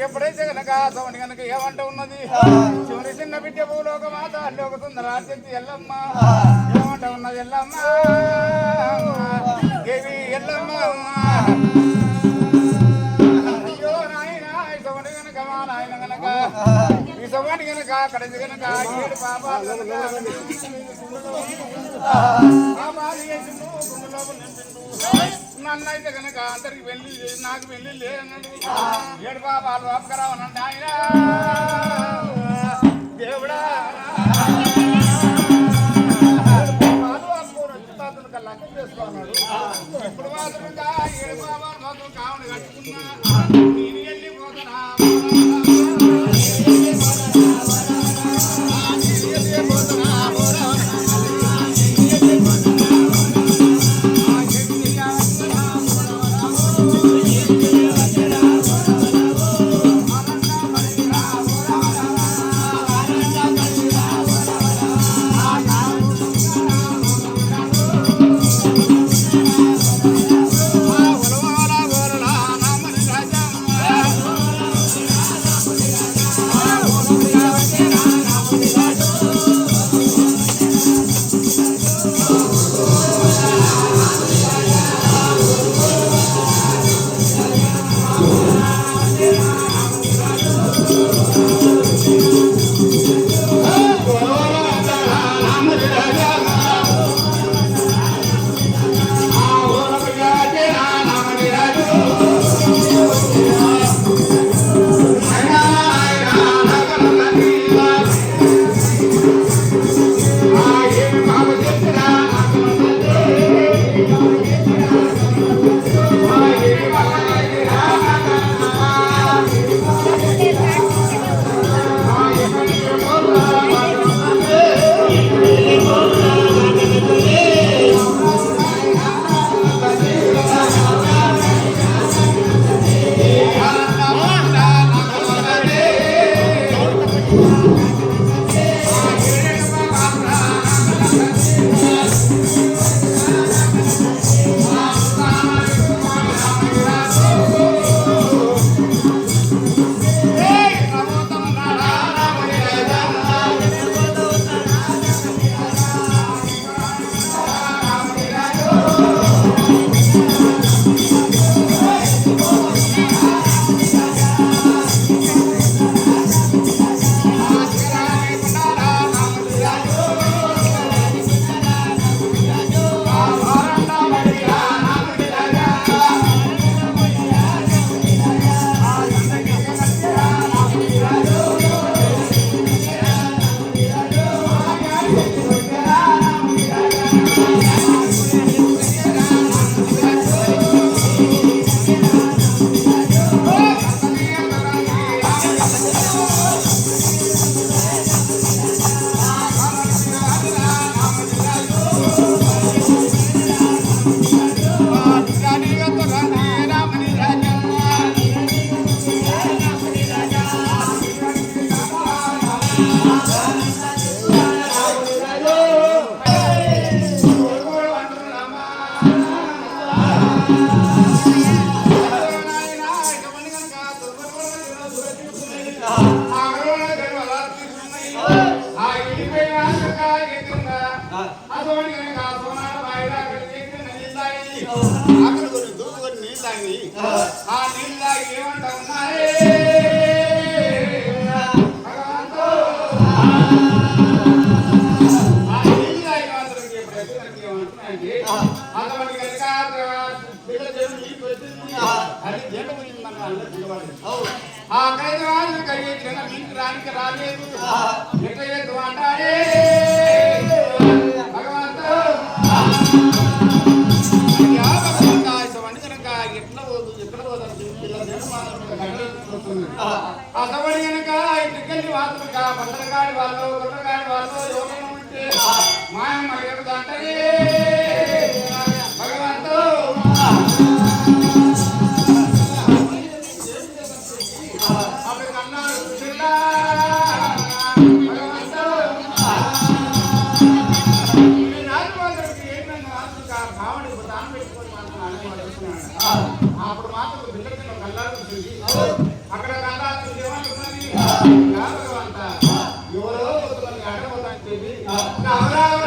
ఎప్పుడైతే గనక సోని గనక ఏమంట ఉన్నది చివరి చిన్న బిడ్డ భూలోక మాత అల్లోకుతుంది రాజ్యంతి ఎల్లమ్మ ఏమంట ఉన్నది ఎల్లమ్మ దేవి ఎల్లమ్మ అయ్యో నాయన సోని గనక మా నాయన గనక ఈ సోని గనక కడది గనక ఏడు పాపాలు నన్నైతే కనుక అందరికి వెళ్ళి నాకు వెళ్ళి లేదన్నాడు ఏడు పాపాలు అక్కరావనండి ఆయన దేవుడా లెక్క చేసుకున్నాడు ఇప్పుడు మాత్రంగా ఏడు పాపాలు మాత్రం కావును కట్టుకున్నా నేను వెళ్ళిపోతున్నా ఆకలి కొని దూసుకొని నీళ్ళు తాగి ఆ నీళ్ళు తాగి ఏమంటా ఉన్నారే ఆ నీళ్ళు తాగి మాత్రం ఎప్పుడైతే ఏమంటున్నాయండి అంతమంది కనుక బిడ్డ దేవుడు నీళ్ళు పెట్టింది అది జంట పోయిందన్న అందరూ దిగబడి ఆ కైదవాళ్ళు కయ్యేసిన మీకు రానికి రాలేదు ఎట్లా చేద్దు అంటారే భగవంతు కనుక ఎట్లా పోదు ఎక్కడ పోదు అసబడి కనుక ఇంటికెళ్ళి వాళ్ళు పంటలకాడి వాళ్ళు కొట్టగాడి వాళ్ళు యోగం ఉంటే మాయమ్మ ఎడుదంటే భగవంతు అప్పుడు మాత్రం బిడ్డకి కళ్ళారు అక్కడ కళ్ళారు ఏమంటున్నది భగవంత ఎవరో అడగబోతాని చెప్పి రామరావు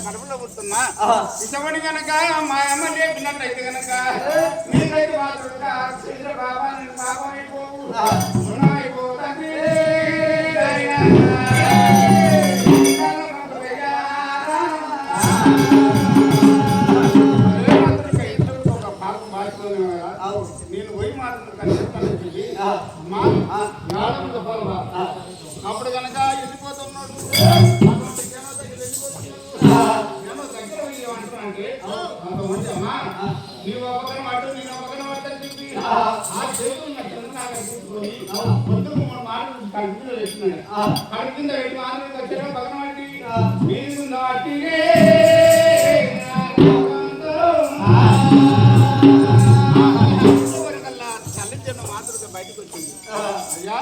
కడుపులో పుట్టున్నా ఇష్టపడి కనుక మా అమ్మ లేపినట్టయితే కనుక నీకైతే మాత్రం బాబా నేను పాపం అయిపోవు అయిపోతుంది నేను పోయి అప్పుడు కనుక వెళ్ళిపోతున్నాడు దగ్గర అంటున్నాంటే అంతమంది అమ్మా నీవు ఒకరిని పట్టు నేను ఒకరిని పట్టని చెప్పి ఆ చేతులు నాకు తీసుకొని పొద్దుకు మన మాటలు కడుపులో వేసినాడు కడుపు కింద పెట్టి మాటలు వచ్చారు పక్కన పట్టి మీరు నాటి చల్లించిన మాతృక బయటకు వచ్చింది అయ్యా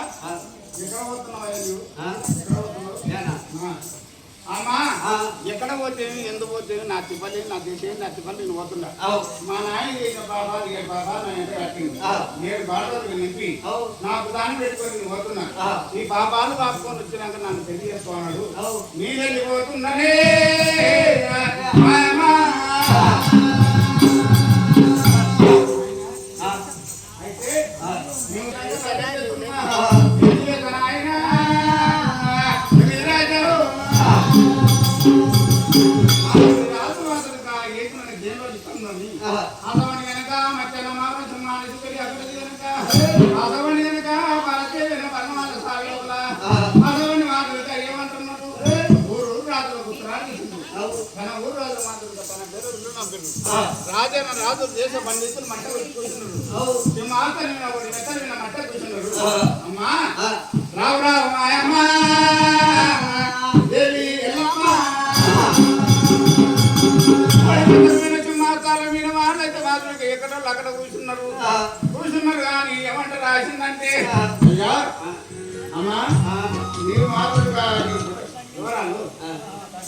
ఎక్కడ పోతున్నావు అమ్మా ఎక్కడ పోతేవి ఎందుకు పోతేవి నా తిప్పలి నా దేశం నా తిప్పలి నేను పోతున్నా మా నాయన చేసిన బాబా బాబా నా ఎంత కట్టింది నేను బాధలు నింపి నాకు దాన్ని పెట్టుకొని నేను పోతున్నా ఈ పాపాలు పాపుకొని వచ్చినాక నన్ను పెళ్లి చేసుకోన్నాడు నేను వెళ్ళిపోతున్నానే అయితే అదవని కనుక మధ్యాహ్నం మాత్రం సింహాన్ని అక్కడికి కనుక అదవని కనుక పరచేసిన పరమాల సాగల అదవని మాత్రం ఏమంటున్నాడు ఊరు రాజుల పుత్రాన్ని తన ఊరు రాజు మాత్రం తన పేరు రాజైన రాజు దేశ పండితులు మట్ట కూర్చున్నారు సింహాసన మట్ట కూర్చున్నారు అమ్మా రావు రావు మాయమ్మ దేవి ఎల్లమ్మ మీద వాళ్ళైతే మాత్రం ఎక్కడో అక్కడ కూర్చున్నారు కానీ ఏమంట రాసిందంటే అయ్యా అమ్మా నీవు మాత్రం వివరాలు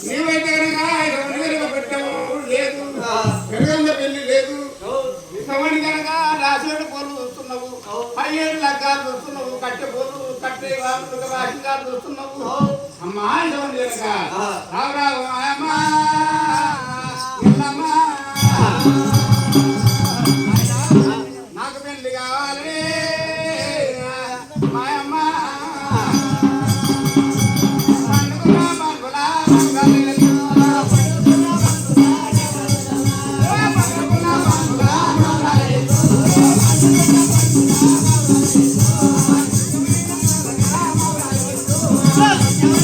నీవైతే కనుక పెట్టవు లేదు పెరుగంద పెళ్లి లేదు ఇష్టమని కనుక రాసేడు పోలు చూస్తున్నావు 5 లగ్గాలు చూస్తున్నావు కట్టె పోలు కట్టే వాళ్ళు రాసింగాలు చూస్తున్నావు అమ్మా ఇష్టమని కనుక రావు రావు అమ్మా నాకు పెళ్లి కావాలి మాయమ్మ Hey!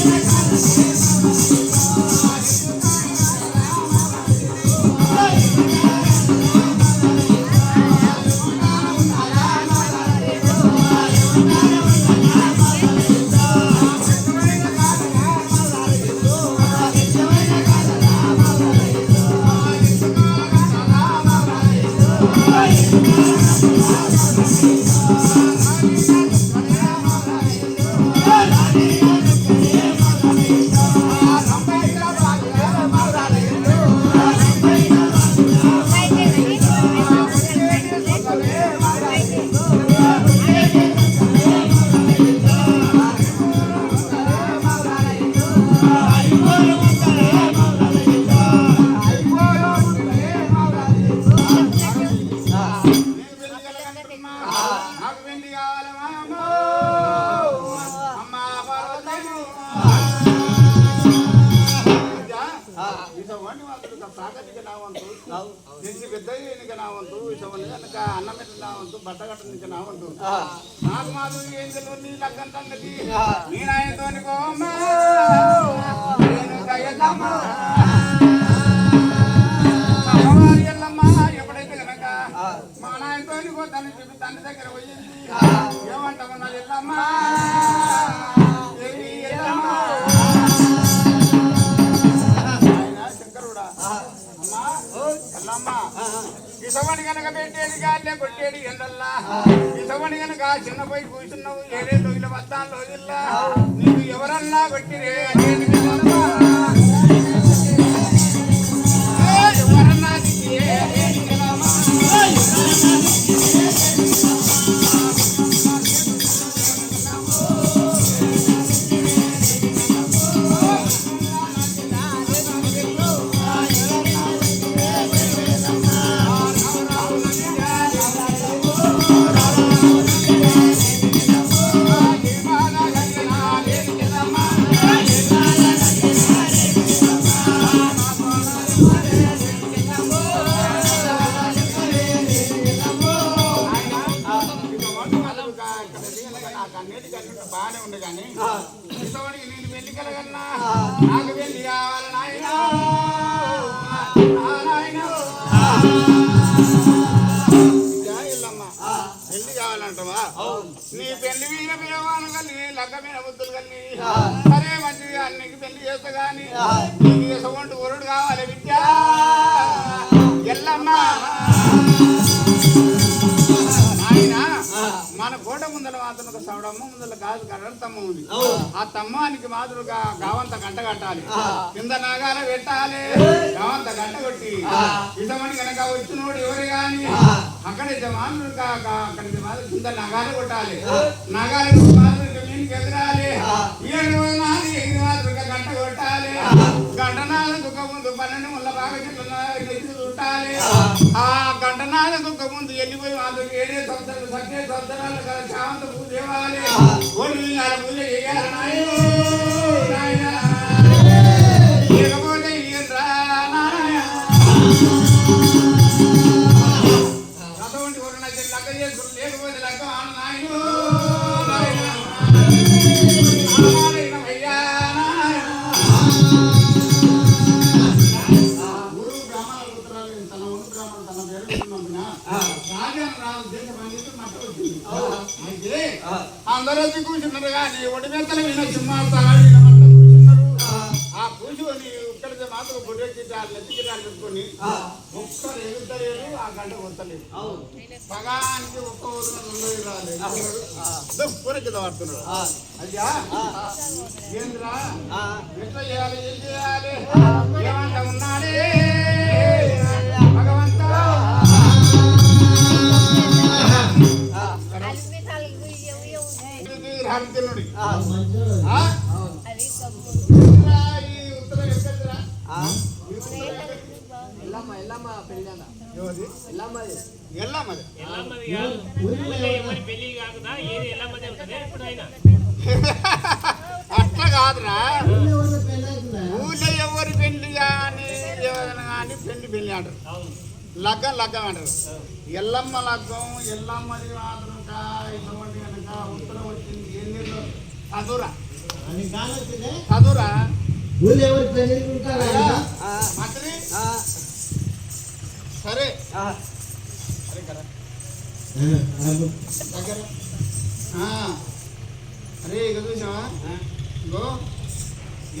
తాకటికి నా వంతు నిలిచి పెద్ద నా వంతు ఇటువంటి కనుక అన్నం పెట్టి నా వంతు బట్ట కట్ట నుంచి నా వంతు నాకు మాత్రం ఏం తెలియదు నీ లగ్గం సంగతి నీ నాయనతో అమ్మవారి ఎల్లమ్మ ఎప్పుడైతే కనుక మా నాయనతో తను చెప్పి తండ్రి దగ్గర పోయింది ఏమంటామన్నా ఎల్లమ్మ ఇసవని కనుక పెట్టేది గాల్లే కొట్టేది ఎండల్లా ఇసవని కనుక చిన్న పోయి కూర్చున్నావు 7 రోజుల 14 రోజుల్లా నీకు ఎవరన్నా కొట్టిరే ఎవరన్నా బాగానే ఉంది కానీ ఇసవడికి నేను వెళ్ళి కలగన్నా నాకు వెళ్ళి కావాలి నాయన పెళ్లి కావాలంటవా నీ పెళ్లి మీద పిలవాను కానీ లగ్గ మీద బుద్ధులు కానీ సరే మంచిది నీకు పెళ్లి చేస్తా గాని నీకు ఇసవంటి వరుడు కావాలి విద్య ఎల్లమ్మ మన కోట ముందర మాత్రం ఒక సవడమ్మ ముందర కాదు కర్రతమ్మ ఉంది ఆ తమ్మానికి మాదిరిగా గావంత గంట కట్టాలి కింద నాగాల పెట్టాలి గావంత గంట కొట్టి ఇసమని కనుక వచ్చినోడు ఎవరు గాని అక్కడి మాదిరిగా అక్కడికి మాదిరి కింద నగాలు కొట్టాలి నగాలకు మాదిరిగా మీనికి ఎగరాలి 7 నాలుగు ఎగిరి మాదిరిగా గంట కొట్టాలి గంటనాల దుఃఖ ముందు 12 ముళ్ళ బాగా చుట్టాలి ఆ గంటనాల దుఃఖ ముందు వెళ్ళిపోయి వాళ్ళు 7 సంవత్సరాలు 10 సంవత్సరాలు కదా శాంత పూజ చేయాలి పూజ చేయాలి నాయన లేకపోతే అటువంటి ఒక లెక్క చేసుకుని లేకపోతే లెక్క నాయన అందరూ కూర్చున్నారు కానీ ఒడి మెత్తలు విన సింహాలు ఆ కూర్చొని ఇక్కడితే మాత్రం గొడ్రె గిటాలు నెత్తి గిటాలు పెట్టుకొని ఒక్కరు ఎగుతలేరు ఆ గంట కొట్టలేదు సగానికి ఒక్క ఊరు రాలేదు కూర కింద పడుతున్నాడు అయ్యా ఏంద్రా ఎట్లా చేయాలి ఏం చేయాలి ఏమంట ఉన్నాడే భగవంతా హరిజనుడి అట్లా కాదురా ఊళ్ళో ఎవరి పెళ్లి కానీ కానీ పెళ్లి అంటారు లగ్గం లగ్గం అంటారు ఎల్లమ్మ లగ్గం ఎల్లమ్మది మాత్రం ఇటువంటి కనుక ఉత్తరం వచ్చింది ఎన్ని చదువురా చదువురా మంత్రి సరే సరే కదా దగ్గర అరే ఇక చూసావా ఇగో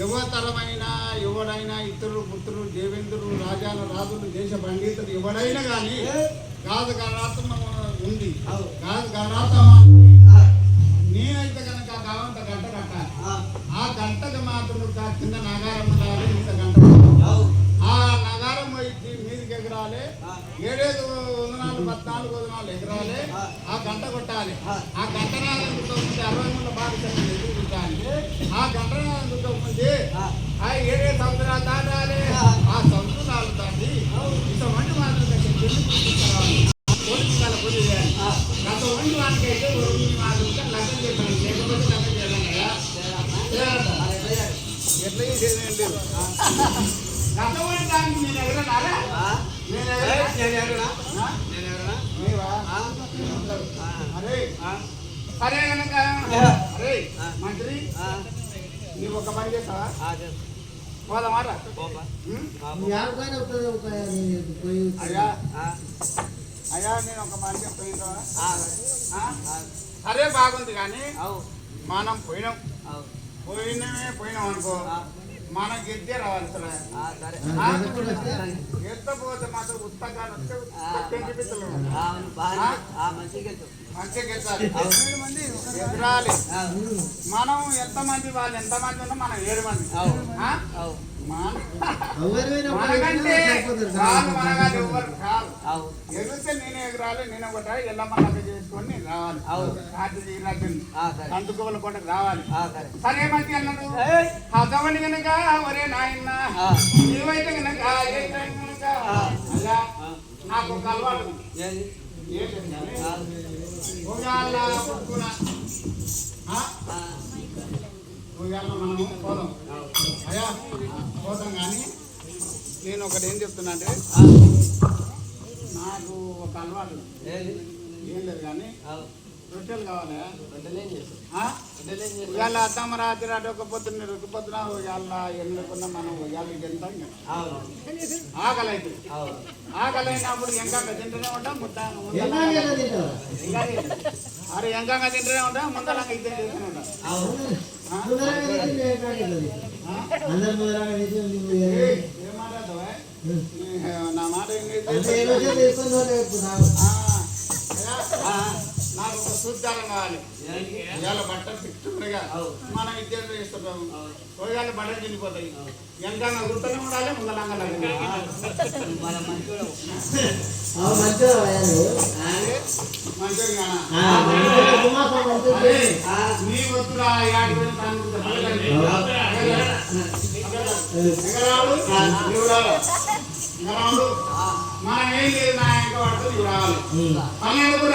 యువతరమైన ఎవడైనా ఇతరులు పుత్రులు దేవేంద్రులు రాజాలు రాజులు దేశ పండితులు ఎవడైనా కానీ గాజు గణాతం ఉంది గాజు గణాతం నేనైతే కనుక కావంత గంట కట్టాలి ఆ గంటకు మాత్రం కింద నగారం ఉండాలి ఇంత గంట ఆ నగారం పోయి మీదికి ఎగరాలి 7 వందనాలు 14 వందనాలు ఎగరాలి ఆ గంట కొట్టాలి ఆ గంట నాదం 60 మంది బాగా ఎదురు పెట్టాలి ఆ గంట నాదం ముందు ఆ 7 సంవత్సరాలు దాటాలి ఆ సంవత్సరాలు దాటి ఇంతమంది మాత్రం పోలీసు పూజ చేయాలి గత వంటి వాటికైతే మాత్రం లగ్నం చేశాను లేకపోతే లగ్నం చేయాలి కదా ఎట్లా చేసేది రథమని దానికి నేను ఎగరనారా అరే సరే కనుక అరే మంత్రి నీవు ఒక పని చేస్తావా పోదామారా అయ్యా అయ్యా నేను ఒక మాట చెప్తావా సరే బాగుంది కానీ మనం పోయినాం అనుకో మన గెద్దే రావాలి ఎత్తపోతే మాత్రం పుస్తకాలు ఎదురాలి మనం ఎంతమంది వాళ్ళు ఎంతమంది ఉన్నా మనం 7 మంది మనకంటే ఎవరు కాదు ఎగిరితే నేనే ఎగరాలి నేను ఒకటి ఎల్లమ్మ చేసుకొని రావాలి అందుకోవాలి కొట్టకు రావాలి సరే మంచి అన్నాడు హతవని కనుక ఒరే నాయన నీవైతే కనుక అయ్యా నాకు ఒక అలవాటు మనము పోదాం అయ్యా పోతాం కానీ నేను ఒకటి ఏం చెప్తున్నా అంటే నాకు ఒక అలవాటు ఏం లేదు కానీ రొట్టెలు కావాలి ఇవాళ అత్తమ్మ రాత్రి రాత్రి ఒక పొద్దున్న ఇవాళ ఎన్నుకున్న మనం ఇవాళ తింటాం ఆకలి అయితే ఆకలి అయినప్పుడు ఎంకాక తింటూనే ఉంటాం అరే ఎంకాక తింటూనే ఉంటాం ముందరంగా ఇద్దరు చేస్తూనే ఉంటాం ఏమాటావా నా మాట నాకు ఒక సూత్రాలు కావాలి ఇవాళ బట్టలు తిట్టుగా మనం ఇద్దరు చేస్తున్నాము పోయాల బట్టలు తినిపోతాయి ఎంతగా గుర్తనే ఉండాలి ముందలంగా నీ వద్దురా మనం ఏం లేదు నా ఇంకా పడుతుంది రావాలి పన్నెండుకు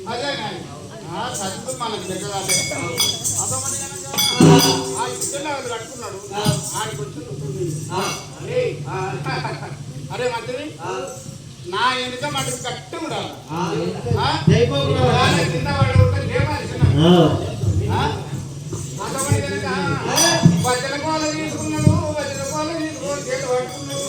అదే చదువు మనకి దగ్గర కట్టుకున్నాడు ఆడికి వచ్చి అరే మంత్రి నా వెనుక మటుకు కట్టి ఉండాలి కింద వాడు అంతమంది కనుక వజ్ర కోల తీసుకున్నాడు వజ్ర కోల తీసుకొని చేతి పట్టుకున్నాడు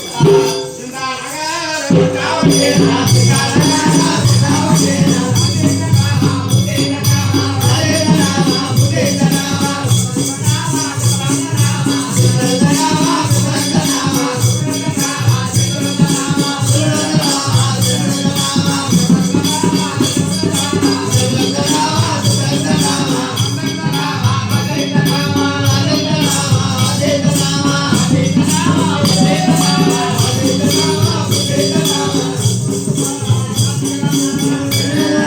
Yeah.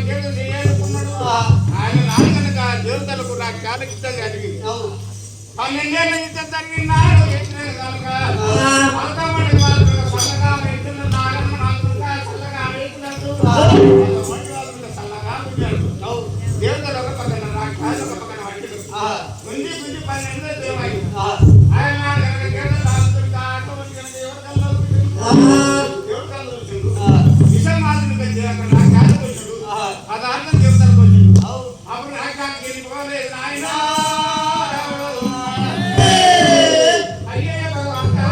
నాకేదో చేయాలనుకున్నాడు. ఆయన నాన్న కనుక దేవతలకు నాకు చాలా ఇష్టం కలిగింది. 12 ఏళ్ళ యుద్ధం జరిగినాడు ఎట్లేదు కనుక అర్థమని వాళ్ళు చల్లగా రైతులు నాగమ్మ నాకుగా చల్లగా రైతులంటూ చల్లగా దేవతలు ఒక పక్కన రాక్షాలు ఒక పక్కన వంటి గుంజి 12 దేవాయి ఆయన అదార్థం దేవతలకు వచ్చిండు. అప్పుడు రాజ్యానికి వెళ్ళిపోలేదు ఆయన అయ్యే భగవంతా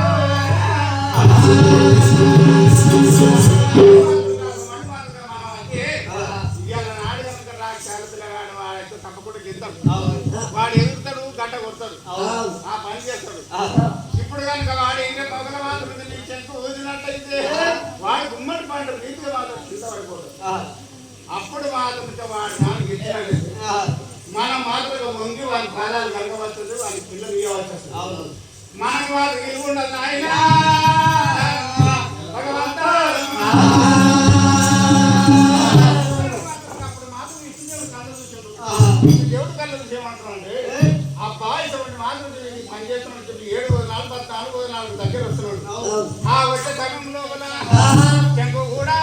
వాడు ఎదుగుతాడు గంట కొడతాడు ఆ పని చేస్తాడు. ఇప్పుడు కనుక వాడు ఇంకా పగల మాత్రం చెంకు ఊదినట్టయితే వాడు గుమ్మడి పండు రీతిగా మాత్రం కింద పడిపోతాడు. అప్పుడు మాత్రం వాడు దానికి ఇచ్చాడు. మనం మాత్రం వంగి వాడి పాదాలు కలగవస్తుంది, వాడి పిల్లలు ఇవ్వవచ్చు. మనకు వాళ్ళకి ఇల్లు ఉండదు ఆయన భగవంతా. అప్పుడు మాత్రం ఇచ్చిన కళ్ళు చూసాడు. దేవుడు కళ్ళు చూసేయమంటారు అంటే ఆ బాయ్స్ మాత్రం పని చేస్తున్నట్టు 7 వదనాలు 14 వదనాలు దగ్గర వస్తున్నాడు. ఆ వచ్చే సమయంలో చెంకు కూడా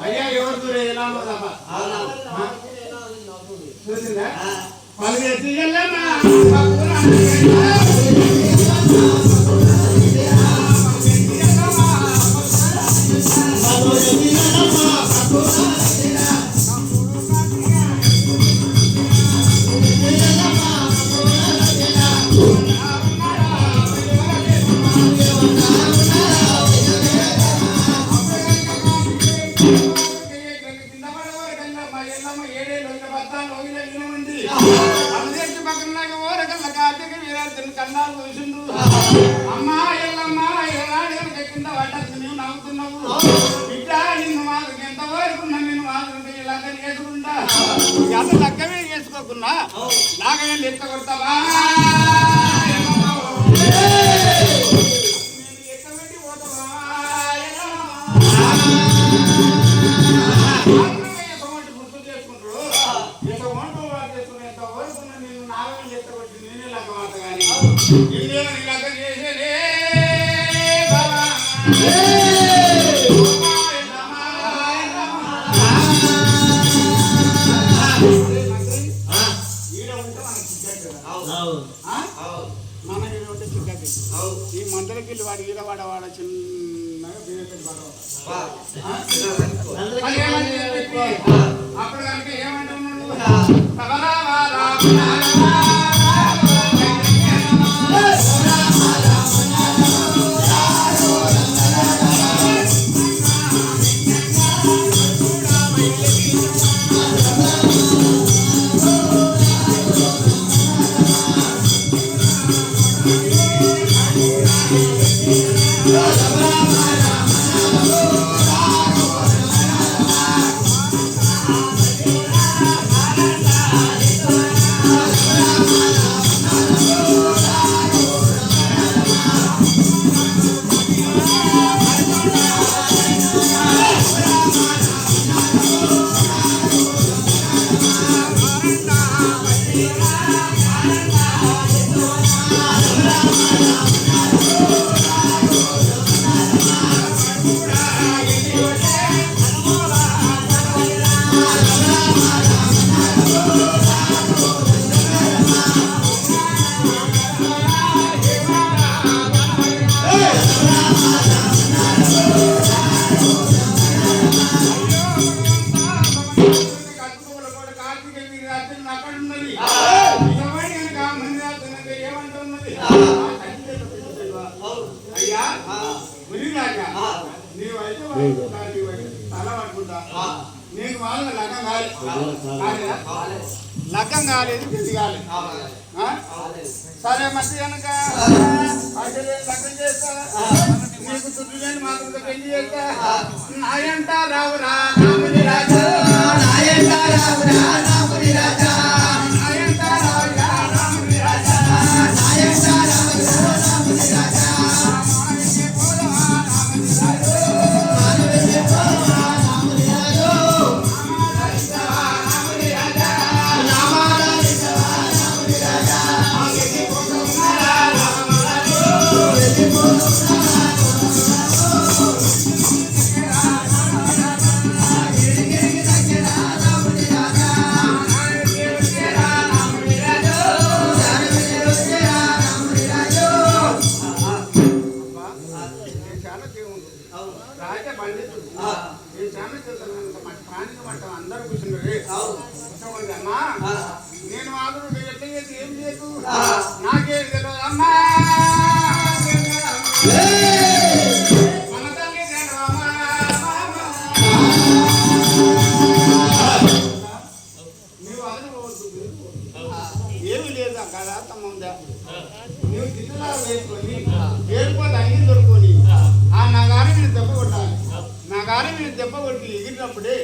అయ్యా ఎవరు దూరే ఎలా చూసిందా పలిగేసి కన్నాలు చూసిండు. అమ్మా ఎల్లమ్మా ఏనాడు కనుక కింద పడ్డది నువ్వు నవ్వుతున్నావు బిడ్డ. నిన్ను మాత్రం ఎంతవరకు నిన్ను మాత్రం ఇలాగ చేసుకుంటా ఎంత లెక్కమే చేసుకోకున్నా నాకే లెక్క కొడతావా లెక్క పెట్టి పోతావా గుర్తు చేసుకుంటారు. ఎంత వంట చేసుకుని ఎంతవరకు నిన్ను నాగం లెక్క కొట్టి నేనే లెక్క మాట కానీ ఇంకేమని లెక్క చేసేదే బాబా. ఈ మందలకి వెళ్ళి వాడి ఈడ వాడ చిన్నగా అప్పుడు కనుక ఏమంటున్నాడు అయ్యా మునిరాజా నీవైతే తల పట్టుకుంటా నీకు వాళ్ళు లగ్గం కాలేదు లగ్గం కాలేదు పెళ్లి కాలేదు సరే మంచి కనుక లగ్గం చేస్తా నీకు చుట్టూ లేని మాత్రం పెళ్లి చేస్తా నాయంట రావురా రాముని రాజా నాయంట రావురా రాముని రాజా నాయంట రావురా రాముని రాజా నాయంట రావురా రాముని రాజా అందరూ కూర్చున్నారు అమ్మా నేను మాత్రం ఎట్లా చేసి ఏం లేదు నాకేం తెలియదు అమ్మా మన తల్లి నువ్వు అదనుకోవద్దు ఏమి లేదా కదా తమ్ముందా నువ్వు గిన్నెలా వేసుకొని ఏడుకోవాలి అంగి దొరుకుని ఆ నా గారి మీద దెబ్బ కొట్టాలి నా గారి మీద దెబ్బ కొట్టి ఎగిరినప్పుడే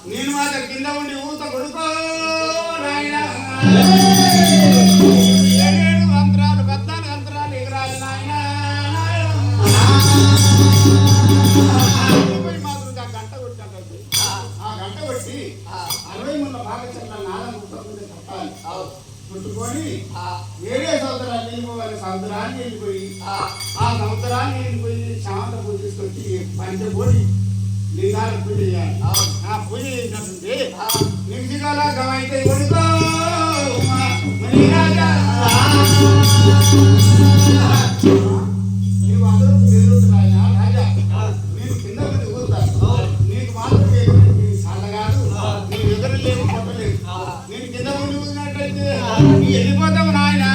నేను మాత్రం కింద ఉండి ఊత కొడుకో నాయన ఏడు అంతరాలు 14 అంతరాలు ఎగరాలి నాయన మాత్రం ఆ గంట కొట్టినట్టు ఆ గంట కొట్టి 60 ముళ్ళ బాగా చెట్ల నాలుగు చెప్పాలి పుట్టుకొని 7 సంవత్సరాలు వెళ్ళిపోవాలి సముద్రాన్ని వెళ్ళిపోయి ఆ సముద్రాన్ని వెళ్ళిపోయి శాంత పూజ తీసుకొచ్చి పంచబోడి లింగాలకు పూజ చేయాలి ఆ పూజ చేసినట్టుంటే నిమిషాల గమైతే కొడుకో నీవు అందరూ ఎదురుతున్నాయా రాజా నేను కింద మంది ఊరుతాను నీకు మాత్రం చల్లగాదు నీవు ఎదురు లేవు కొట్టలేదు నేను కింద ముందు ఊరినట్లయితే వెళ్ళిపోతావు నాయన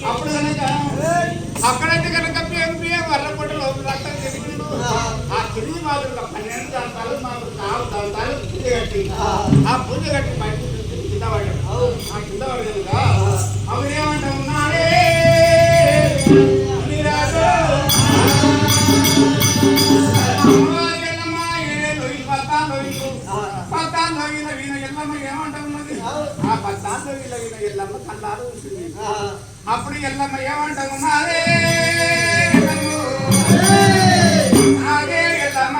అప్పుడు అక్కడైతే కనుక వరపొట్టలో రక్తం తిరిగిండు. ఆ తిరిగి మాదిరిగా 12 దంతాలు మాదిరి 4 దంతాలు పూజ కట్టి ఆ పూజ కట్టి బయట కింద పడ్డాడు. ఆ కింద పడగలుగా అవి ఏమంటా ఉన్నాడే ఏమంటా ఉన్నది ఆ 14 ఎల్లమ్మ కన్నాలు ఉంటుంది. అప్పుడు ఎల్లమ్మ ఏమంటా ఉన్నారే అదే ఎల్లమ్మ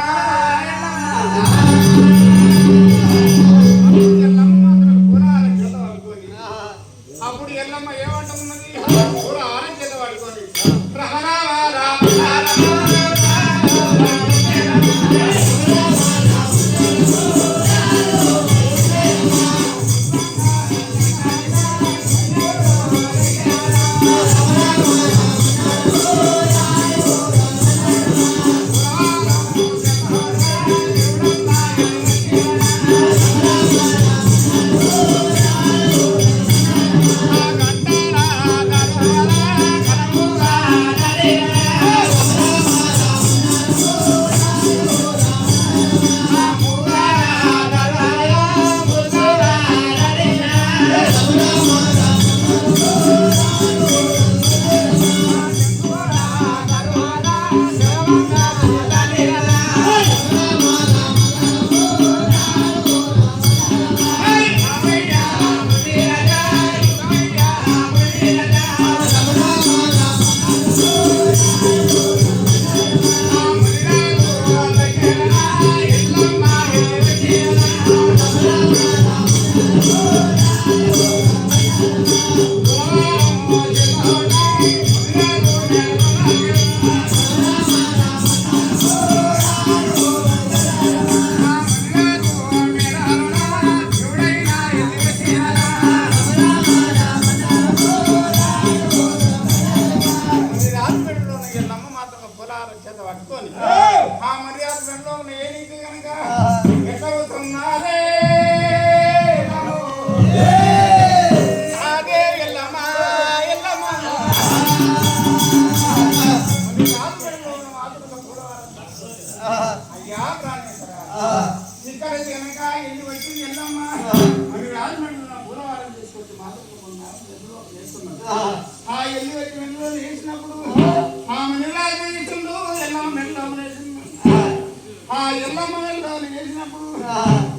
అప్పుడు ఎల్లమ్మ ఏమంటా ఉన్నది కూడా ఆనంద పడుకొని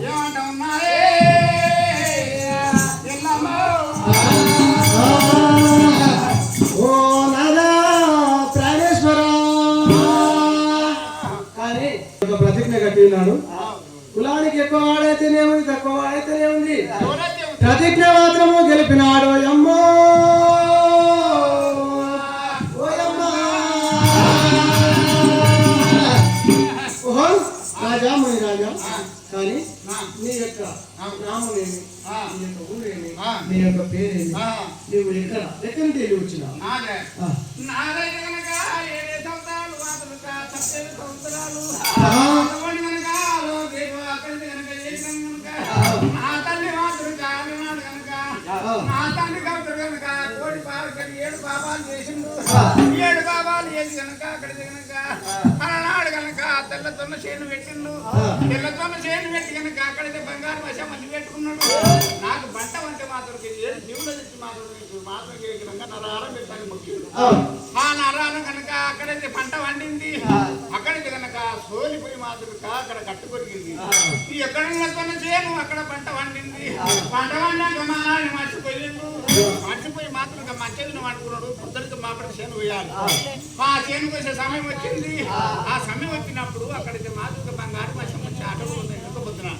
ఏమంటా ఉన్నారే ప్రతిజ్ఞ కట్టినాడు. కులానికి ఎక్కువ వాడైతేనేముంది తక్కువ వాడైతేనేముంది ప్రతిజ్ఞ మాత్రము గెలిపినాడు. అమ్మో రాజా ముని రాజా కానీ నీ యొక్క నామమేమి, నీ యొక్క ఊరేమి, నీ యొక్క పేరేమి, నువ్వు ఎక్కడి నుంచి వెళ్ళి వచ్చినావు? నా తండ్రి కలుగుతాడు కనుక కోడి పాలకి 7 పాపాలు చేసిండు. 7 పాపాలు చేసి కనుక అక్కడ కనుక అలనాడు కనుక తెల్లతోన్న చేను పెట్టిండు. తెల్లతోన్న చేను పెట్టి కనుక అక్కడైతే బంగారు వశ మళ్ళీ పెట్టుకున్నాడు. నాకు బంట వంటి మాత్రం 7 జీవులు తెచ్చి మాత్రం నరారం పెట్టాలి ముఖ్యుడు. ఆ నరారం కనుక అక్కడైతే పంట వండింది. అక్కడైతే కనుక సోలిపోయి మాత్రం అక్కడ కట్టుకొరిగింది. ఈ ఎక్కడ చేను అక్కడ పంట వండింది. పంట వండాక మా నాన్న మర్చిపోయి మాత్రం మంచిని వండుకున్నాడు. పొద్దురికి మాత్రం చేను వేయాలి. ఆ చేను కోసే సమయం వచ్చింది. ఆ సమయం వచ్చినప్పుడు అక్కడైతే మాత్రం బంగారు వర్షం వచ్చి అటలు ఎక్కబోతున్నా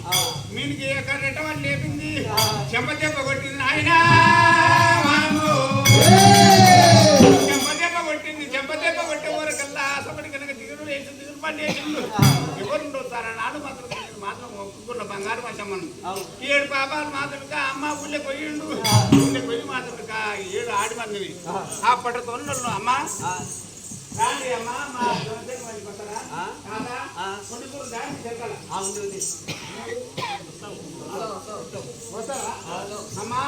మీనికి ఎక్కడ రెట్టవాళ్ళు లేపింది. చెంపదెబ్బ కొట్టింది ఆయన చెంపదెబ్బ కొట్టింది. చెంపదెబ్బ కొట్టే ఊరకల్లా ఆసపడి కనుక దిగుడు వేసి దిగుడు పండి వేసిండు. ఎవరు వస్తారా నాడు మాత్రం మాత్రం ఒప్పుకున్న బంగారు వర్షమ్మను 7 పాపాలు మాత్రముగా అమ్మ ఊళ్ళో పోయిండు. ఊళ్ళో పోయి మాత్రముగా 7 ఆడి మందిని ఆ పట్ట తొండలు అమ్మ రాండి అమ్మా మా దొంగతనం వాడికి వస్తారా కాదా కొడుకులు దాన్ని చెక్కల వస్తారా అమ్మా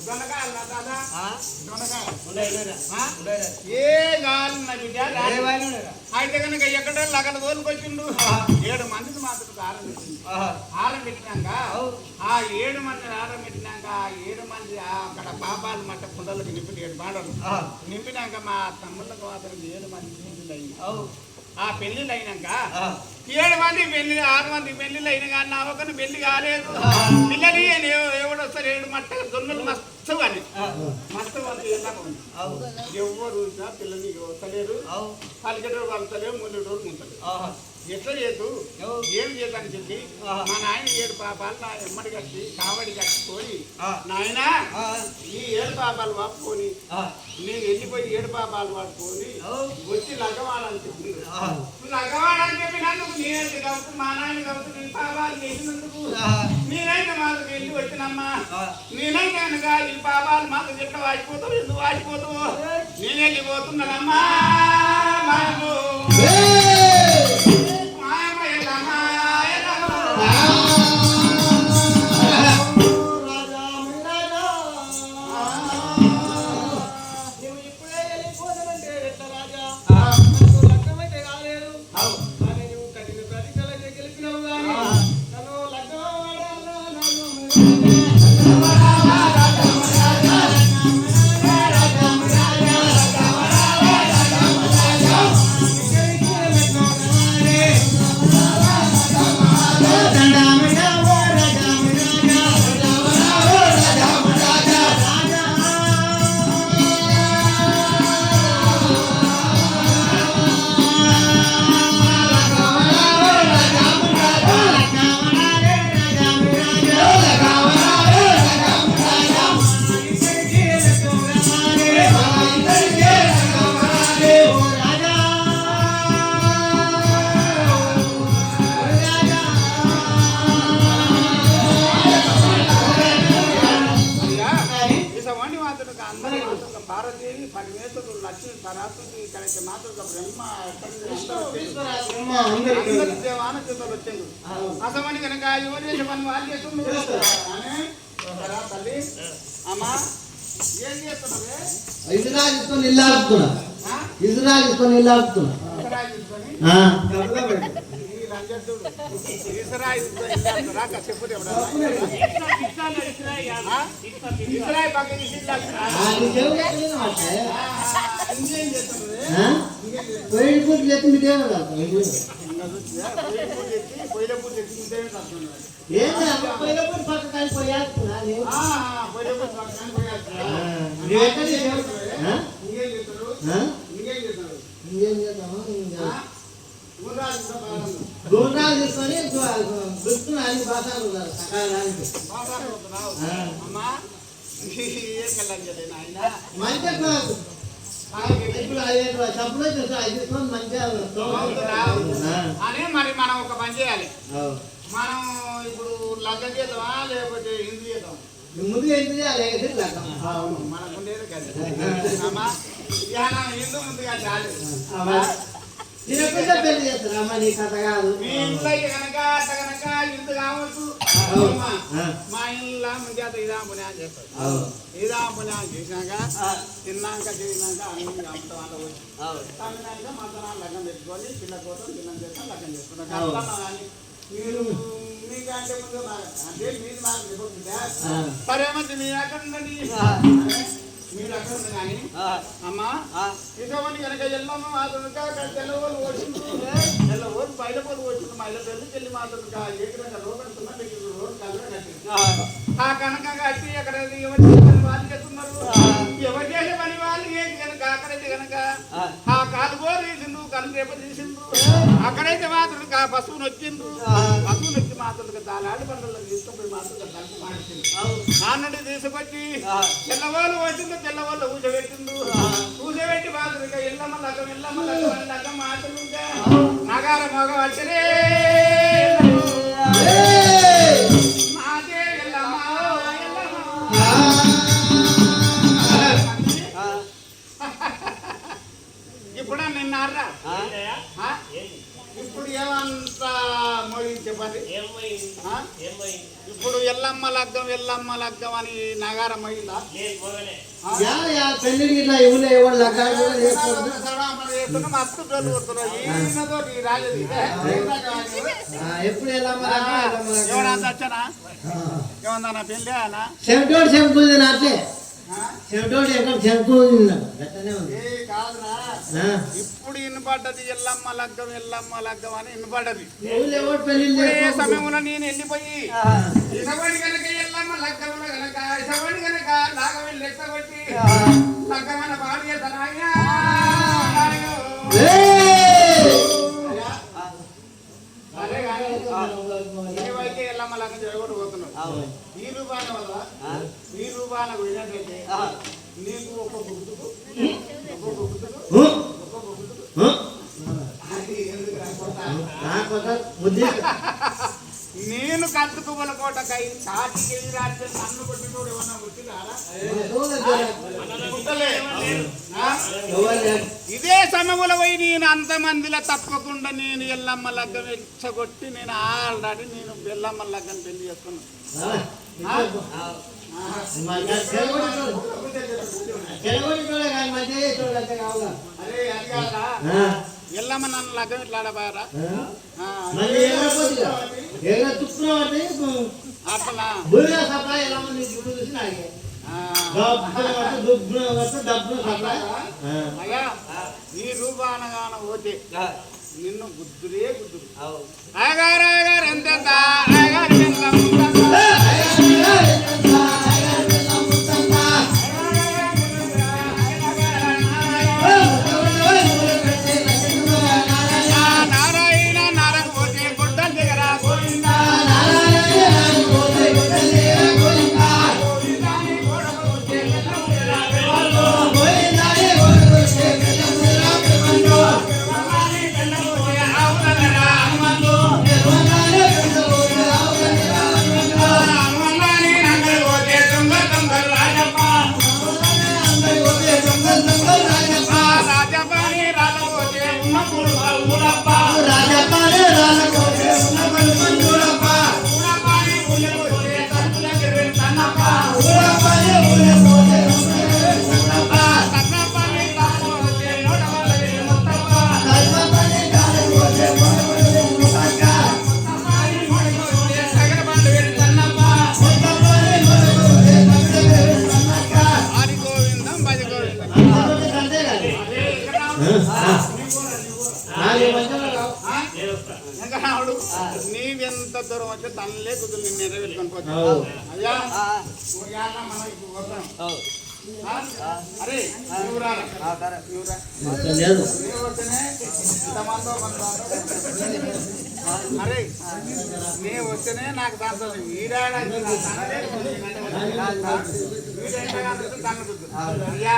దొండకాయలు నా దాదా దొండకాయలు ఏ గాలి బిడ్డ అయితే కనుక ఎక్కడ అక్కడ తోలుకొచ్చిండు 7 మందికి మాత్రం ఆరం పెట్టింది ఆరం పెట్టినాక ఆ 7 మంది ఆరం పెట్టినాక ఆ 7 మంది అక్కడ పాపాలు మట్ట కుండలకు నింపి 7 బాండలు నింపినాక మా తమ్ముళ్ళకు మాత్రం 7 మంది పెళ్లిళ్ళు అయినాయి ఆ పెళ్లిళ్ళు అయినాక 7 మంది పెళ్లి 6 మంది పెళ్లిళ్ళు అయినా కానీ నా ఒకరిని పెళ్లి కాలేదు పిల్లలు ఎవడొస్తారు 7 మట్ట దొన్నలు మస్తు అని మస్తు వాళ్ళు ఎవరు చూసినా పిల్లల్ని వస్తలేరు పలికెటోడు వస్తలేరు ముందు రోజులు ఉంటారు ఎట్లా చేద్దు ఏం చేద్దని చెప్పి మా నాయన 7 పాపాలు నా ఎమ్మడి కట్టి కావడి కట్టుకొని నాయన ఈ 7 పాపాలు వాపుకొని నేను వెళ్ళిపోయి 7 పాపాలు వాడుకొని వచ్చి లగ్గవాలని చెప్పింది లగ్గవాలని చెప్పినందుకు నేనైతే కాబట్టి మా నాయన కాబట్టి నేను పాపాలు చేసినందుకు నేనైతే మాకు వెళ్ళి వచ్చినమ్మా నేనైతే కనుక ఈ పాపాలు మాకు ఎట్లా వాడిపోతావు ఎందుకు వాడిపోతావు నేను వెళ్ళిపోతున్నానమ్మా భారతదేవి 10 మేతలు లక్ష్మి సరస్వతి ఇక్కడైతే మాత్రం బ్రహ్మ ఆనచేతలు వచ్చాడు అసమని కనుక యువదేశ పని వాళ్ళు చేస్తున్నారు తల్లి అమ్మా ఏం చేస్తున్నావే ఇజ్రాయిల్ ఇల్లాడుతున్నా గుండ్రాలు తీసుకొని గుర్తున్నా అని బాసాలు అని మరి మనం ఒక పని చేయాలి మనం ఇప్పుడు లగ్గం చేద్దామా లేకపోతే హిందూ చేద్దాం ముందు ఏం చేయాలి మనకు ఉండేది కదా హిందూ ముందుగా చాలు పెళ్లి చేస్తారమ్మా నీ కథ కాదు మీ ఇంట్లో కనుక అట్ట కనుక ఇంత కావచ్చు మా ఇంట్లో ముందు ఇదా పుణ్యాన్ని చేస్తారు ఇదా పుణ్యాన్ని చేసినాక తిన్నాక చేసినాక అన్ని అమ్మటం అంతా వచ్చి తమ్మినాక మతనాలు లగ్గం పెట్టుకొని పిల్ల కోసం పిల్లని చేస్తాం లగ్గం చేసుకున్నాం మీరు మీకంటే ముందు అంటే మీరు నాకు చెప్పకుండా సరే మంచి మీరు అక్కడ ఉండండి మీరు అక్కడ ఉంది కానీ అమ్మా ఇటువంటి కనుక ఎల్లమ్మ మాత్రం తెల్లవాళ్ళు వచ్చిండ్రు తెల్లవాళ్ళు బయటపోలు వచ్చిండ్రు మా ఇళ్ళ పెళ్ళికి వెళ్ళి మాత్రం ఏకరంగా లోపడుతున్నా మీకు రోడ్డు కలర కట్టింది ఆ కనుక కట్టి అక్కడ ఎవరు చేసే వాళ్ళు చేస్తున్నారు ఎవరు చేసే పని వాళ్ళు ఏంటి కనుక అక్కడైతే కనుక ఆ కాలుగోరు తీసిండు కళ్ళు రేప తీసిండు అక్కడైతే మాత్రం పశువుని వచ్చిండ్రు పశువుని వచ్చి మాత్రం దాని పండుగలు తీసుకుపోయి మాత్రం తలుపు మాడింది నాన్నటి తీసుకొచ్చి తెల్లవాళ్ళు వచ్చిండు తెల్లవాళ్ళు ఊసబెట్టిండు ఊసబెట్టి మాత్రం ఎల్లమ్మ లగ్గం మాత్రం నగార మగ వచ్చరే మాదే ఎల్లమ్మ ఇప్పుడు నిన్నారా ఇప్పుడు ఏమంత మోడీ చెప్పండి ఇప్పుడు ఎల్లమ్మ లగ్గం అని నగారం అయిందా పెళ్లి ఇట్లా ఇవ్వలే ఎవరు లగ్గాలు మస్తు డోలు కొడుతున్నారు ఈయనతో రాలేదు ఎప్పుడు ఏమన్నా వచ్చానా ఏమన్నా పెళ్ళి అనా చెంటోడు చెంపుది అట్లే చెంటోడు ఎక్కడ చెంపుది కాదురా ఇప్పుడు ఇన్నపడ్డది ఎల్లమ్మ లగ్గం అని ఇన్నపడ్డది ఎవరు పెళ్లి సమయంలో నేను వెళ్ళిపోయి ఇసవడి కనుక ఎల్లమ్మ లగ్గంలో కనుక ఇసవడి కనుక నాగవెళ్ళి ఎత్తగొట్టి లగ్గమైన భార్య తనాయ్యా అదే కానీ నీవైతే ఎల్లమ్మ లగ్గం జరగొట్టు పోతున్నావు ఈ రూపాయల వల్ల ఈ రూపాయలకు వెళ్ళినట్లయితే నీకు ఒక్క గుర్తుకు నేను కత్తుకుబల కోటకై కాటికి రాత్రి నన్ను కొట్టినోడు ఏమన్నా కొట్టినారా ఇదే సమయంలో పోయి నేను అంతమందిలో తప్పకుండా నేను ఎల్లమ్మ లగ్గం వెచ్చగొట్టి నేను ఆల్రెడీ నేను ఎల్లమ్మ లగ్గం పెళ్లి చేసుకున్నాను ఎల్లమ్మ నన్ను లగ్గం ఇట్లా ఆడబారా అట్లా అయ్యా ఈ రూపానగాన పోతే నిన్ను గుద్దురే గుద్దురు అయ్యగారు ఎంత నీవెంత దూరం వచ్చి తనలే కుదురు నిన్ను నెరవేర్చుకొని పోతావు అయ్యా మనం ఇప్పుడు వస్తాం అరే అరే నే వస్తేనే నాకు దాంతో అయ్యా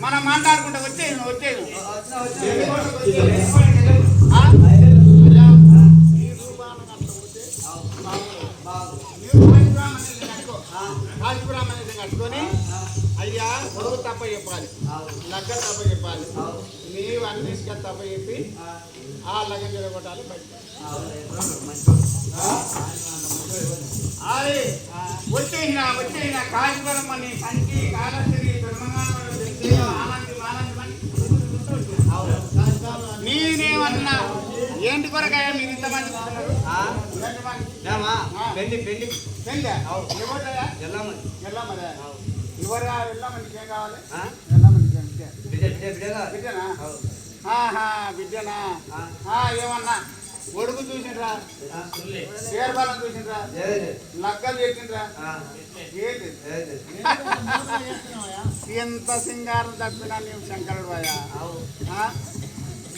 మనం మాట్లాడుకుంటా వచ్చేది కాశీపురామనేది కట్టుకొని అయ్యా పొరుగు తప్ప చెప్పాలి లగ్గ తప్ప చెప్పాలి నీవు అన్నిటికీ తప్ప చెప్పి ఆ లగ్గం జరగొట్టాలి బయట వచ్చేసిన కాశీపురం అని కంచి కాళశ్రీ నేనేమన్నా ఏంటి కొరకాయ మీరు ఇంతమంది ఎవరు వెళ్ళామంటే ఏం కావాలి బిడ్డనా ఏమన్నా ఒడుగు చూసిండ్రా పేరుబాలం చూసిండ్రా లగ్గలు చేసిండ్రా ఏంటి ఎంత సింగారం తప్పినా నీవు శంకరుడు అయ్యా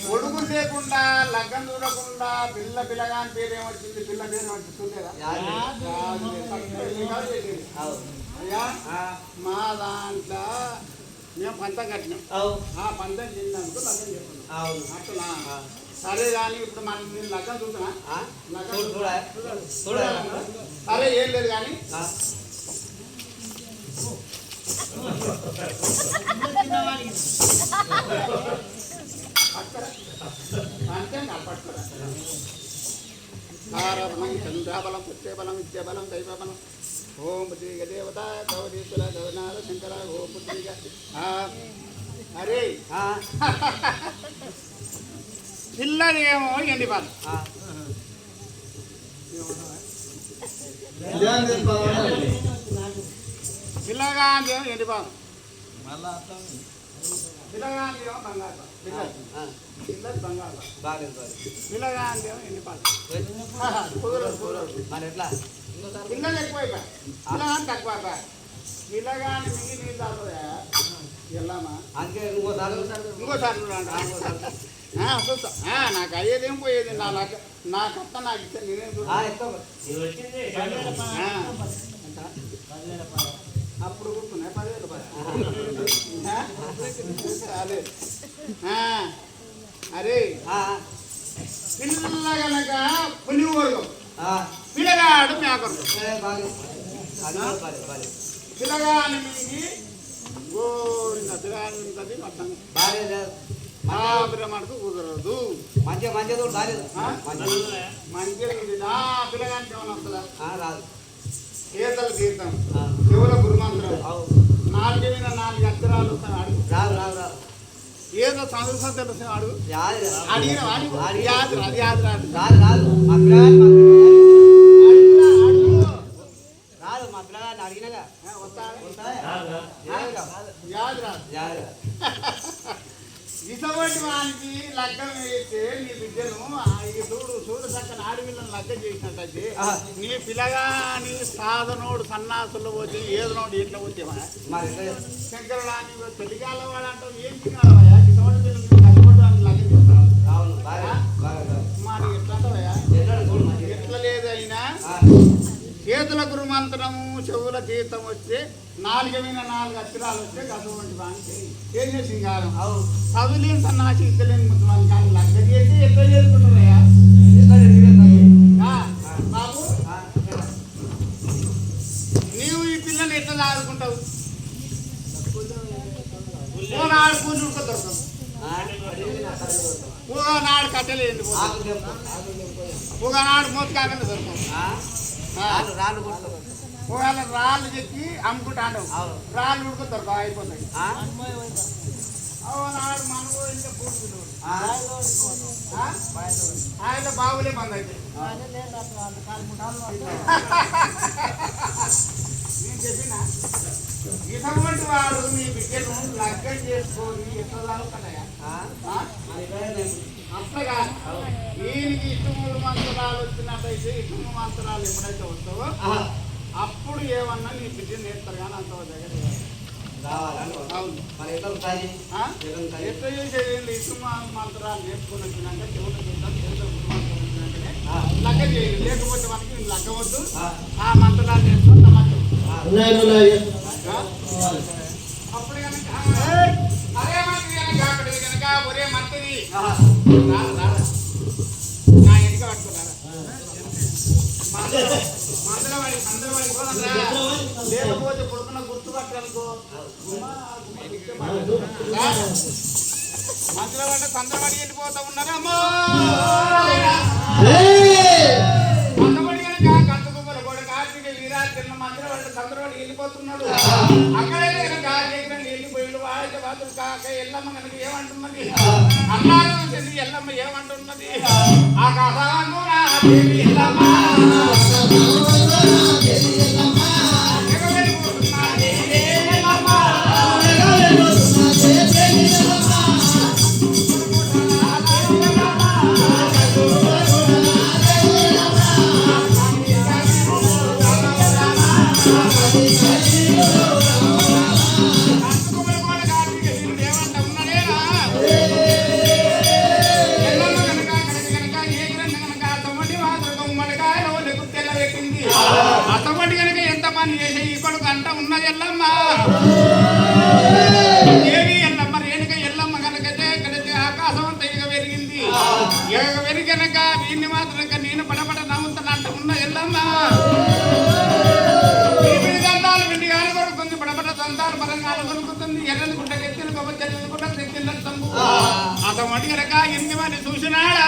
ఒడుగు లేకుండా లగ్గం చూడకుండా పిల్లగాని పేరు ఏమొచ్చింది పిల్ల పేరు ఏమొచ్చింది అయ్యా మా దాంట్లో మేము పంతం కట్టినాం ఆ పంతం చెందినందుకు లగ్గం చేస్తున్నాం అట్లా సరే కానీ ఇప్పుడు మనం నేను లగ్గం చూస్తున్నా సరే ఏం లేదు కానీ తారబలం చంద్రాబలం పుత్రేబలం విద్యాబలం దైవబలం ఓం పుత్రిక దేవత గౌరీశ్వర గౌనాథ శంకర ఓం పుత్రిక అరే పిల్లదేమో ఎండిపాలు పిల్లగాందేమో ఎండిపాలు పిల్లగాందేమో బంగారు పిల్లలు బంగారు పిల్లగాందేమో ఎండిపాలు పిల్లలు ఎక్కువ పిల్లగాని తక్కువ పిల్లగాని మింగి నీళ్ళు తాగుతుందా వెళ్ళామా ఇంకోసారి నాకు అయ్యేదేం పోయేది నాకు అత్త నాకు ఇచ్చాను నేనేం అప్పుడు కూర్చున్నా 10,000 రూపాయలు అరే పిల్ల కనుక పులి వర్గం పిల్లగాడు మేకరు పిల్లగాని మింగి గోరింది మొత్తం మనకు కుదరదు మంచిగా పిల్లగానికి ఏమైనా వస్తుందా రాదు కేతల గీతం చెవుల గురుమంత్రం 4 మీద 4 అక్షరాలు అడుగు రాదు ఏదో సందర్భం తెలుసు అడుగు అడిగిన రాదు మా పిల్లగాడిని అడిగినగా ఇటువంటి వానికి లగ్గం వేస్తే నీ బిడ్డను చూడు చక్కని ఆడపిల్లను లగ్గం చేసినట్టయితే నీ పిల్లగాని సాధనోడు సన్నాసులు వచ్చి ఏదోడు ఇట్లా వచ్చేవా శంకరుడాని పెళ్లిగాల వాడు అంటావు ఏం తినాలవయ్యా ఇటువంటి పిల్లలు కష్టపడడానికి లగ్గం చేస్తావు మరి ఎట్లా అంటావయ్యా ఎట్లా లేదైనా చేతుల గురుమంత్రము చెవుల గీతం వస్తే 4 మీద 4 అక్షరాలు వస్తే అటువంటి వానికి ఏం సింగారం చదువులేని సన్నాసి ఇద్దలేని ముసలి కానీ లగ్గ చేసి ఎట్లా చేసుకుంటారయ్యా బాబు నీవు ఈ పిల్లని ఎట్లా ఆడుకుంటావు నాడు పూజ దొరకదు నాడు కట్టెలు ఎండిపోతుంది నాడు మూత కాకుండా దొరకదు ఒకవేళ రాళ్ళు చెక్కి అమ్ముకుంటాడు రాళ్ళు ఉడుకుతారు బాగా అయిపోతాయి నాడు మనకు ఇంకా పూర్తి ఆయన బాగులే బంద్ అయితే నేను చెప్పిన ఇటువంటి వాడు మీ బిడ్డను లగ్గం చేసుకొని ఎట్లా తాగుతాయా అట్లగా ఈయనకి ఇటుమూడు మంత్రాలు వచ్చినట్టయితే ఇటుము మంత్రాలు ఎప్పుడైతే వస్తావో అప్పుడు ఏమన్నా నీ బిడ్డ నేర్తారు కానీ అంత దగ్గర ఎట్లా చేసేది ఇటుమ మంత్రాలు నేర్చుకుని వచ్చినాక చెవులు చూద్దాం లగ్గ చేయాలి లేకపోతే మనకి లగ్గవద్దు ఆ మంత్రాలు నేర్చుకుని నమ్మకం అప్పుడు కనుక అదే మంత్రి కనుక అక్కడ కనుక ఒరే మంత్రి నా ఎన్నిక పట్టుకున్నారా మందరవాడి లేకపోతే పుడుకున్న గుర్తుపట్టనుకో మంత్రవాడి సందరవాడి వెళ్ళిపోతా ఉన్నారా మందవాడి కనుక కందుకుమ్మల కూడా కార్తీక వీరాలు తిన్న మంత్రవాడి సందరవాడి వెళ్ళిపోతున్నాడు అక్కడైతే కనుక వెళ్ళిపోయిండు వాడితే బాతులు కాక ఎల్లమ్మ కనుక ఏమంటున్నది అన్నారు ఎల్లమ్మ ఏమంటున్నది ఆకాశాను ఎల్లమ్మ అటువంటి కనుక ఎంత పని చేసే ఈ కొడుకు అంట ఉన్నది ఎల్లమ్మ ఏమి ఎల్లమ్మ రేణుక ఎల్లమ్మ కనుక ఆకాశం అంతా ఇక పెరిగింది ఇక పెరిగి కనుక వీడిని మాత్రం నేను పడబడ నవ్వుతానంట ఉన్న ఎల్లమ్మ దంతాలు వెండి గాలి కొడుకుంది పడబడ దంతాలు పరంగాలు కొనుక్కుతుంది ఎర్రని గుంట ఎత్తిన గొప్ప చెల్లెలు గుంట తెచ్చినట్టు అటువంటి కనుక ఎన్ని మంది చూసినాడా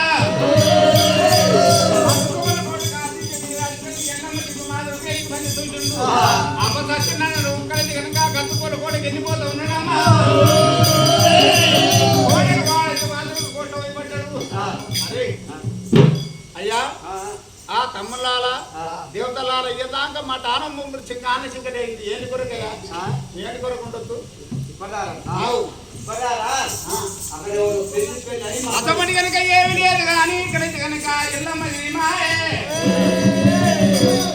అపసత్యనారాయణ ఉక్కడికి కనుక కత్తుకోడు కూడా వెళ్ళిపోతూ ఉన్నాడమ్మా కోట పడ్డాడు. అయ్యా ఆ తమ్ముళ్ళాల దేవతలాల ఇయ్యదాకా మా తానం చింకాన చింకటే ఏంటి కొరకు కదా ఏంటి కొరకు ఉండొచ్చు అతమని కనుక ఏమి లేదు కానీ ఇక్కడ కనుక ఎల్లమ్మ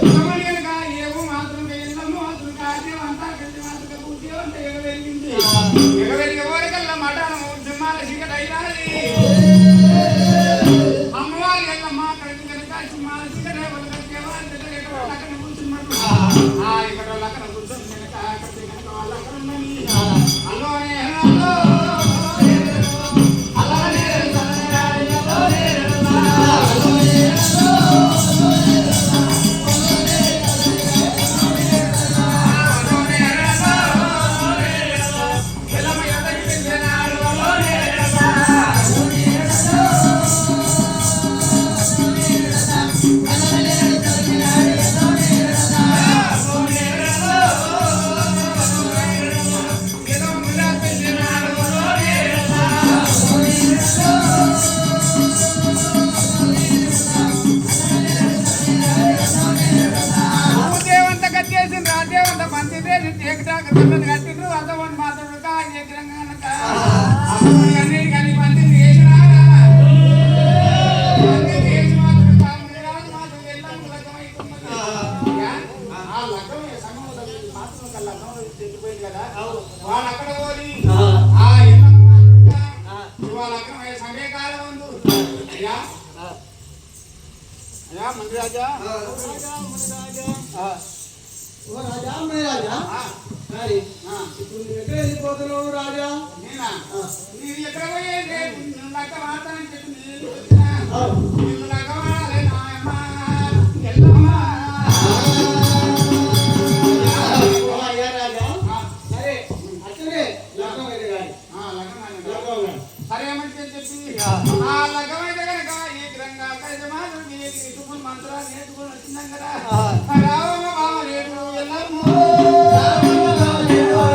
అతమని కనుక ఏమో మాత్రం ఎల్లమ్మ మాత్రం కాదేవంతా కలిసి మాత్రం ఉద్యోగం ఎగవెలిగింది ఎగవెలిగే ఓరికల్లా మఠానము సింహాల చీకటి అయినది అమ్మవారి ఎల్లమ్మ కలిసి కనుక సింహాల చీకటి అక్కడ కూర్చున్నట్టు ఇక్కడ అక్కడ కూర్చొని కనుక అక్కడ కనుక వాళ్ళు అక్కడ ఉన్నది అల్లోనే కట్టిండ్రు అతమని మాత్రం అన్నిటికీ మంది కదా వాళ్ళు అక్కడ పోయి వాళ్ళ అక్కడ సమయకాలం ఉంది అయ్యా అయ్యా మంది రాజా ఓ రాజా మై రాజా మరి ఇప్పుడు నువ్వు ఎక్కడ వెళ్ళిపోతున్నావు రాజా? నేనా నేను ఎక్కడ పోయేది లక్క మాత్రం చెప్పి నేను వచ్చినా నిన్ను లక్క వాడాలి నాయమ్మ ఎల్లమ్మ అయ్యా రాజా సరే అట్లనే లగ్గమైంది కానీ లగ్గం సరే మంచి చెప్పి ఆ లగ్గమైతే కనుక ఈ గ్రంథ కలిసి మాత్రం మంత్రాలు నేర్చుకుని వచ్చిందాం కదా రావమ్మ